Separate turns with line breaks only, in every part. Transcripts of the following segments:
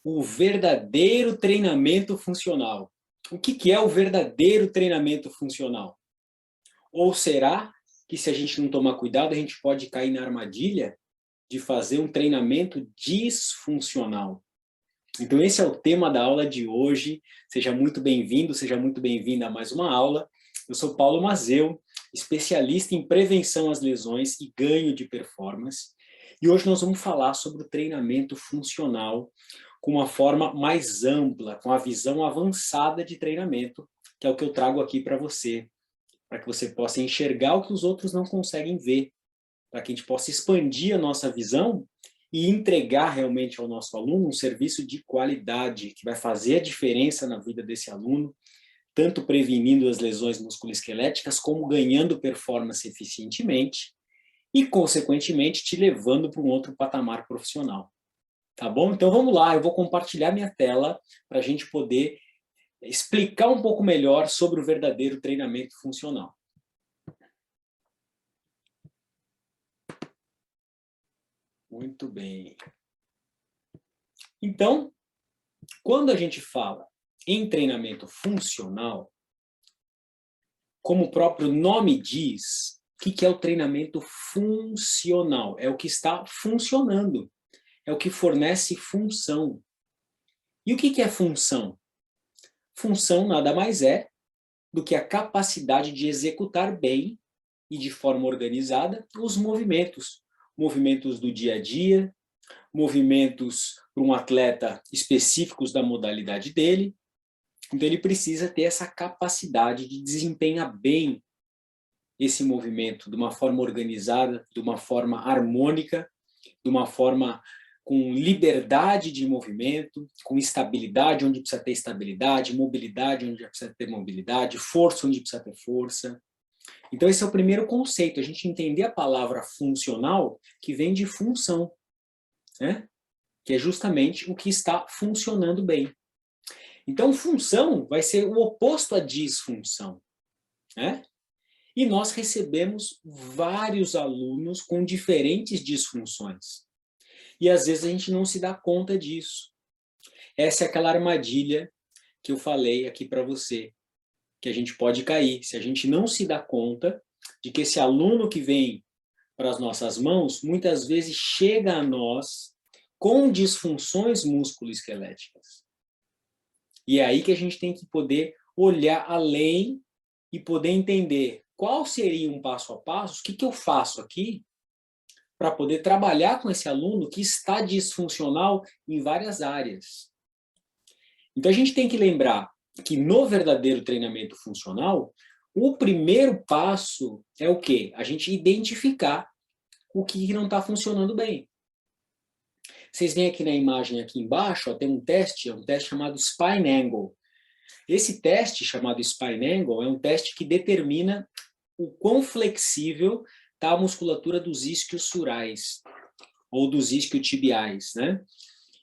o verdadeiro treinamento funcional. O que é o verdadeiro treinamento funcional? Ou será que, se a gente não tomar cuidado, a gente pode cair na armadilha de fazer um treinamento disfuncional? Então, esse é o tema da aula de hoje. Seja muito bem-vindo, seja muito bem-vinda a mais uma aula. Eu sou Paulo Mazeu, especialista em prevenção às lesões e ganho de performance. E hoje nós vamos falar sobre o treinamento funcional com uma forma mais ampla, com a visão avançada de treinamento, que é o que eu trago aqui para você, para que você possa enxergar o que os outros não conseguem ver, para que a gente possa expandir a nossa visão e entregar realmente ao nosso aluno um serviço de qualidade, que vai fazer a diferença na vida desse aluno, tanto prevenindo as lesões musculoesqueléticas, como ganhando performance eficientemente e, consequentemente, te levando para um outro patamar profissional. Tá bom? Então vamos lá, eu vou compartilhar minha tela para a gente poder explicar um pouco melhor sobre o verdadeiro treinamento funcional. Muito bem. Então, quando a gente fala em treinamento funcional, como o próprio nome diz, o que é o treinamento funcional? É o que está funcionando, é o que fornece função. E o que é função? Função nada mais é do que a capacidade de executar bem e de forma organizada os movimentos. Movimentos do dia a dia, movimentos para um atleta específicos da modalidade dele. Então ele precisa ter essa capacidade de desempenhar bem esse movimento de uma forma organizada, de uma forma harmônica, de uma forma com liberdade de movimento, com estabilidade onde precisa ter estabilidade, mobilidade onde precisa ter mobilidade, força onde precisa ter força. Então esse é o primeiro conceito, a gente entender a palavra funcional, que vem de função, né? Que é justamente o que está funcionando bem. Então função vai ser o oposto à disfunção, né? E nós recebemos vários alunos com diferentes disfunções. E às vezes a gente não se dá conta disso. Essa é aquela armadilha que eu falei aqui para você, que a gente pode cair, se a gente não se dá conta de que esse aluno que vem para as nossas mãos, muitas vezes chega a nós com disfunções musculoesqueléticas. E é aí que a gente tem que poder olhar além e poder entender qual seria um passo a passo, o que eu faço aqui para poder trabalhar com esse aluno que está disfuncional em várias áreas. Então a gente tem que lembrar que no verdadeiro treinamento funcional, o primeiro passo é o quê? A gente identificar o que não está funcionando bem. Vocês veem aqui na imagem aqui embaixo, ó, tem um teste chamado Spine Angle. Esse teste chamado Spine Angle é um teste que determina o quão flexível está a musculatura dos isquiosurais ou dos isquiotibiais, né?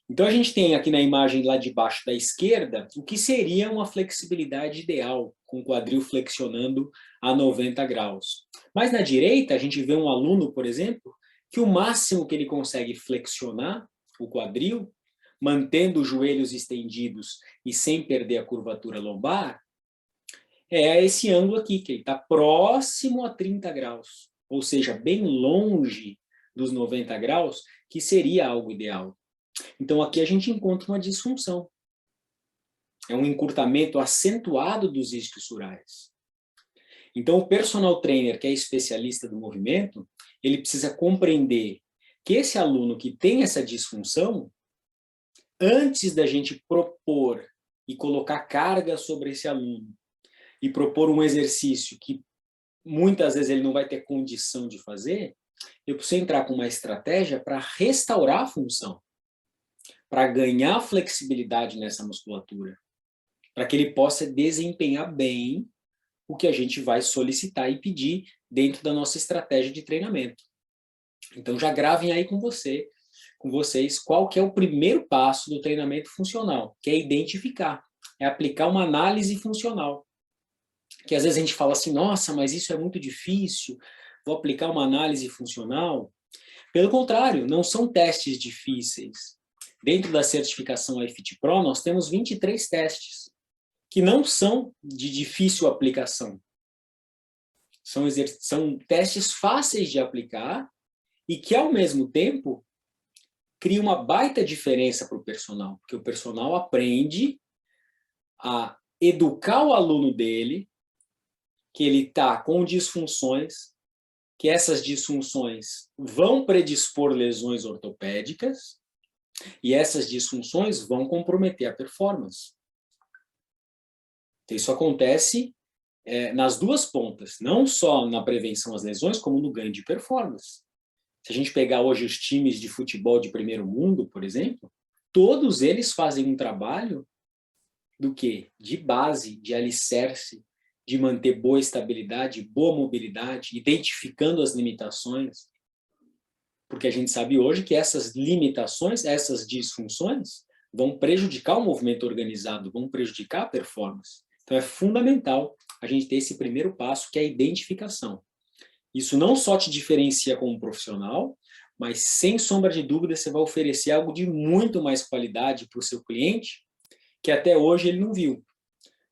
Então a gente tem aqui na imagem lá de baixo da esquerda o que seria uma flexibilidade ideal, com o quadril flexionando a 90 graus. Mas na direita a gente vê um aluno, por exemplo, que o máximo que ele consegue flexionar o quadril, mantendo os joelhos estendidos e sem perder a curvatura lombar, é esse ângulo aqui, que ele está próximo a 30 graus, ou seja, bem longe dos 90 graus, que seria algo ideal. Então aqui a gente encontra uma disfunção. É um encurtamento acentuado dos isquiosurais. Então o personal trainer, que é especialista do movimento, ele precisa compreender que esse aluno que tem essa disfunção, antes da gente propor e colocar carga sobre esse aluno, e propor um exercício que muitas vezes ele não vai ter condição de fazer, eu preciso entrar com uma estratégia para restaurar a função, para ganhar flexibilidade nessa musculatura, para que ele possa desempenhar bem o que a gente vai solicitar e pedir dentro da nossa estratégia de treinamento. Então já gravem aí com vocês, qual que é o primeiro passo do treinamento funcional, que é identificar, é aplicar uma análise funcional. Que às vezes a gente fala assim, nossa, mas isso é muito difícil, vou aplicar uma análise funcional. Pelo contrário, não são testes difíceis. dentro da certificação iFit Pro, nós temos 23 testes, que não são de difícil aplicação. São testes fáceis de aplicar e que, ao mesmo tempo, cria uma baita diferença para o personal, porque o personal aprende a educar o aluno dele, que ele está com disfunções, que essas disfunções vão predispor lesões ortopédicas e essas disfunções vão comprometer a performance. Então, isso acontece nas duas pontas, não só na prevenção às lesões, como no ganho de performance. Se a gente pegar hoje os times de futebol de primeiro mundo, por exemplo, todos eles fazem um trabalho do quê? De base, de alicerce, de manter boa estabilidade, boa mobilidade, identificando as limitações. Porque a gente sabe hoje que essas limitações, essas disfunções, vão prejudicar o movimento organizado, vão prejudicar a performance. Então é fundamental a gente ter esse primeiro passo, que é a identificação. Isso não só te diferencia como profissional, mas sem sombra de dúvida você vai oferecer algo de muito mais qualidade para o seu cliente, que até hoje ele não viu.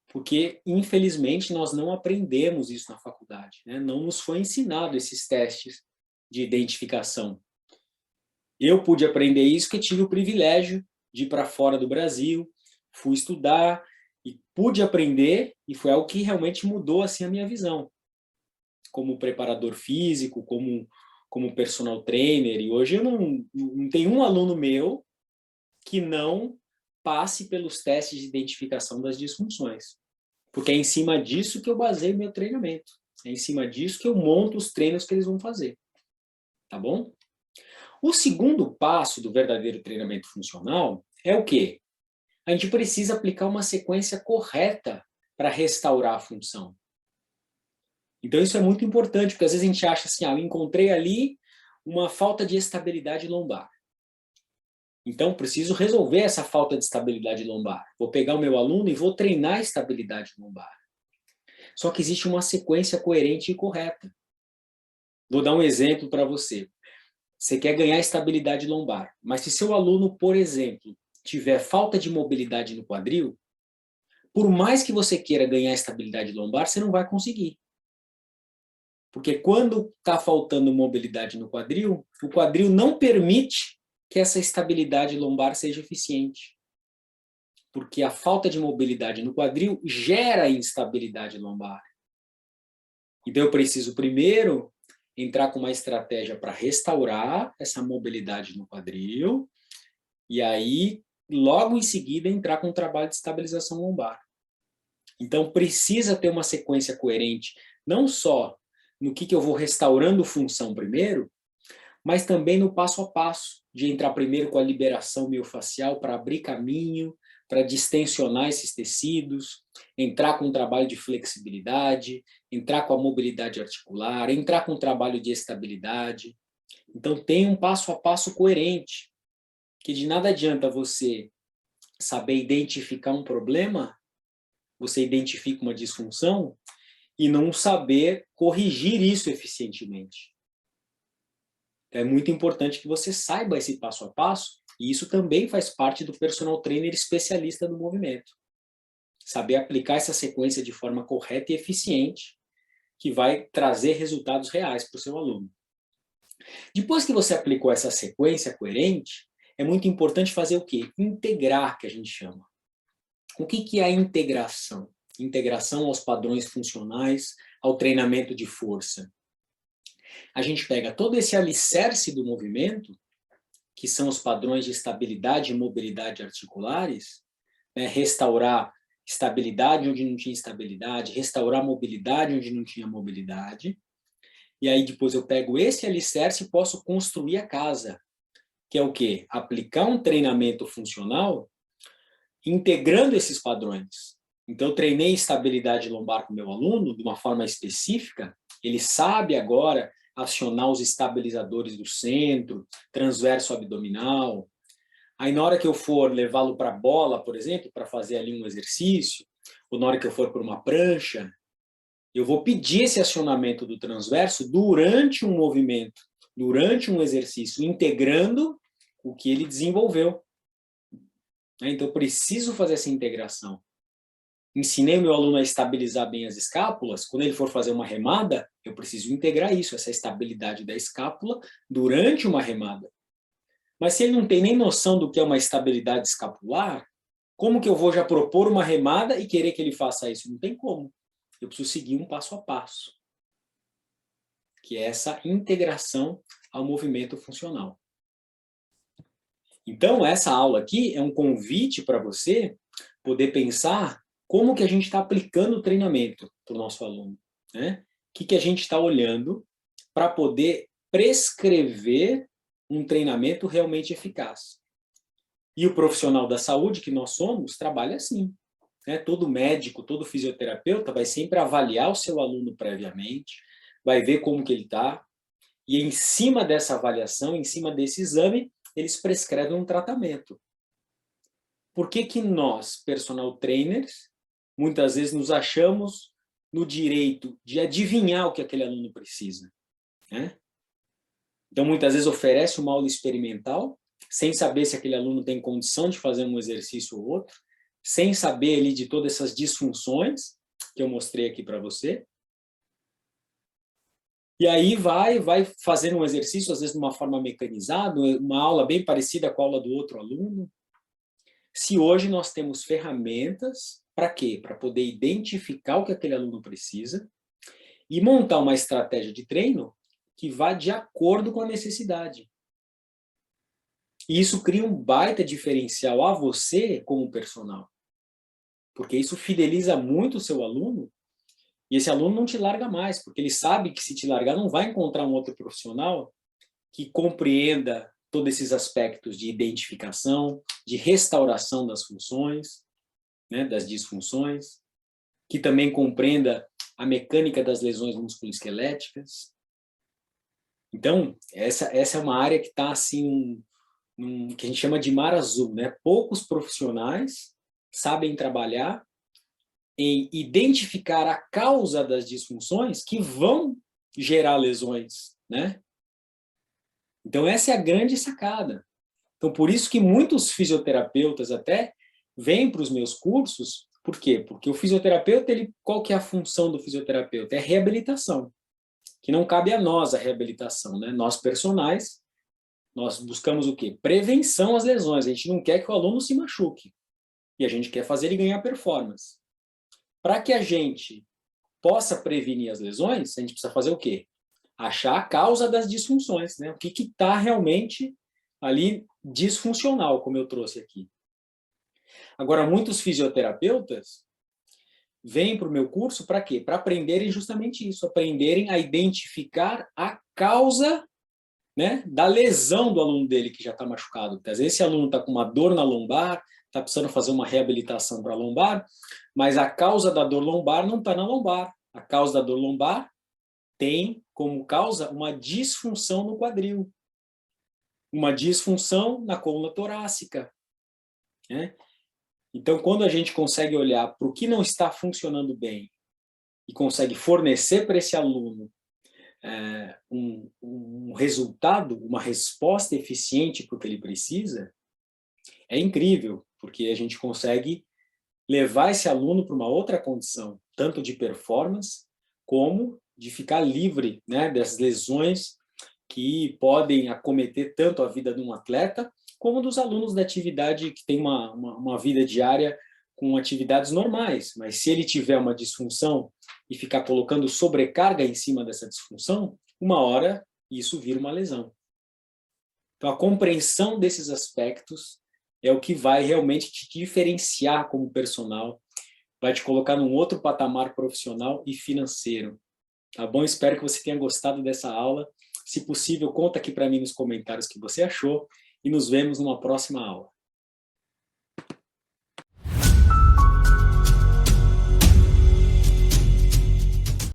Porque, infelizmente, nós não aprendemos isso na faculdade, né? Não nos foi ensinado esses testes de identificação. Eu pude aprender isso porque tive o privilégio de ir para fora do Brasil, fui estudar e pude aprender, e foi algo que realmente mudou assim, a minha visão. Como preparador físico, como personal trainer, e hoje eu não tenho um aluno meu que não passe pelos testes de identificação das disfunções. Porque é em cima disso que eu baseio meu treinamento. É em cima disso que eu monto os treinos que eles vão fazer. Tá bom? O segundo passo do verdadeiro treinamento funcional é o quê? A gente precisa aplicar uma sequência correta para restaurar a função. Então isso é muito importante, porque às vezes a gente acha assim, eu encontrei ali uma falta de estabilidade lombar. Então, preciso resolver essa falta de estabilidade lombar. Vou pegar o meu aluno e vou treinar a estabilidade lombar. Só que existe uma sequência coerente e correta. Vou dar um exemplo para você. Você quer ganhar estabilidade lombar, mas se seu aluno, por exemplo, tiver falta de mobilidade no quadril, por mais que você queira ganhar estabilidade lombar, você não vai conseguir. Porque quando está faltando mobilidade no quadril, o quadril não permite que essa estabilidade lombar seja eficiente. Porque a falta de mobilidade no quadril gera instabilidade lombar. Então eu preciso primeiro entrar com uma estratégia para restaurar essa mobilidade no quadril e aí logo em seguida entrar com um trabalho de estabilização lombar. Então precisa ter uma sequência coerente, não só no que eu vou restaurando função primeiro, mas também no passo a passo, de entrar primeiro com a liberação miofascial para abrir caminho, para distensionar esses tecidos, entrar com um trabalho de flexibilidade, entrar com a mobilidade articular, entrar com um trabalho de estabilidade. Então tem um passo a passo coerente, que de nada adianta você saber identificar um problema, você identifica uma disfunção, e não saber corrigir isso eficientemente. É muito importante que você saiba esse passo a passo, e isso também faz parte do personal trainer especialista do movimento. Saber aplicar essa sequência de forma correta e eficiente, que vai trazer resultados reais para o seu aluno. Depois que você aplicou essa sequência coerente, é muito importante fazer o quê? Integrar, que a gente chama. O que é a integração? Integração aos padrões funcionais, ao treinamento de força. A gente pega todo esse alicerce do movimento, que são os padrões de estabilidade e mobilidade articulares, né, restaurar estabilidade onde não tinha estabilidade, restaurar mobilidade onde não tinha mobilidade, e aí depois eu pego esse alicerce e posso construir a casa, que é o quê? Aplicar um treinamento funcional integrando esses padrões. Então, eu treinei estabilidade lombar com o meu aluno de uma forma específica, ele sabe agora acionar os estabilizadores do centro, transverso abdominal. Aí, na hora que eu for levá-lo para a bola, por exemplo, para fazer ali um exercício, ou na hora que eu for para uma prancha, eu vou pedir esse acionamento do transverso durante um movimento, durante um exercício, integrando o que ele desenvolveu. né? Então, eu preciso fazer essa integração. Ensinei o meu aluno a estabilizar bem as escápulas. Quando ele for fazer uma remada, eu preciso integrar isso, essa estabilidade da escápula durante uma remada. Mas se ele não tem nem noção do que é uma estabilidade escapular, como que eu vou já propor uma remada e querer que ele faça isso? Não tem como. Eu preciso seguir um passo a passo, que é essa integração ao movimento funcional. Então, essa aula aqui é um convite para você poder pensar como que a gente está aplicando o treinamento para o nosso aluno, né? O que a gente está olhando para poder prescrever um treinamento realmente eficaz. E o profissional da saúde que nós somos trabalha assim, né? Todo médico, todo fisioterapeuta vai sempre avaliar o seu aluno previamente, vai ver como que ele está, e em cima dessa avaliação, em cima desse exame, eles prescrevem um tratamento. Por que que nós, personal trainers, muitas vezes nos achamos no direito de adivinhar o que aquele aluno precisa, né? Então, muitas vezes oferece uma aula experimental, sem saber se aquele aluno tem condição de fazer um exercício ou outro, sem saber ali de todas essas disfunções que eu mostrei aqui para você. E aí vai fazendo um exercício, às vezes de uma forma mecanizada, uma aula bem parecida com a aula do outro aluno. Se hoje nós temos ferramentas, para quê? Para poder identificar o que aquele aluno precisa e montar uma estratégia de treino que vá de acordo com a necessidade. E isso cria um baita diferencial a você como personal. Porque isso fideliza muito o seu aluno e esse aluno não te larga mais, porque ele sabe que se te largar não vai encontrar um outro profissional que compreenda todos esses aspectos de identificação, de restauração das funções, né, das disfunções, que também compreenda a mecânica das lesões musculoesqueléticas. Então, essa é uma área que está assim, que a gente chama de mar azul, né? Poucos profissionais sabem trabalhar em identificar a causa das disfunções que vão gerar lesões, né? Então, essa é a grande sacada. Então, por isso que muitos fisioterapeutas até vêm para os meus cursos. Por quê? Porque o fisioterapeuta, qual que é a função do fisioterapeuta? É reabilitação, que não cabe a nós a reabilitação, né? Nós, personagens, nós buscamos o quê? Prevenção às lesões. A gente não quer que o aluno se machuque. E a gente quer fazer ele ganhar performance. Para que a gente possa prevenir as lesões, a gente precisa fazer o quê? Achar a causa das disfunções, né? O que está realmente ali disfuncional, como eu trouxe aqui. Agora, muitos fisioterapeutas vêm para o meu curso para quê? Para aprenderem justamente isso, aprenderem a identificar a causa, né, da lesão do aluno dele que já está machucado. Porque às vezes esse aluno está com uma dor na lombar, está precisando fazer uma reabilitação para a lombar, mas a causa da dor lombar não está na lombar. A causa da dor lombar tem como causa uma disfunção no quadril, uma disfunção na coluna torácica, né? Então, quando a gente consegue olhar para o que não está funcionando bem e consegue fornecer para esse aluno um resultado, uma resposta eficiente para o que ele precisa, é incrível, porque a gente consegue levar esse aluno para uma outra condição, tanto de performance, como de ficar livre, né, das lesões que podem acometer tanto a vida de um atleta, como dos alunos da atividade que tem uma vida diária com atividades normais. Mas se ele tiver uma disfunção e ficar colocando sobrecarga em cima dessa disfunção, uma hora isso vira uma lesão. Então, a compreensão desses aspectos é o que vai realmente te diferenciar como personal, vai te colocar num outro patamar profissional e financeiro. Tá bom? Espero que você tenha gostado dessa aula. Se possível, conta aqui para mim nos comentários o que você achou e nos vemos numa próxima aula.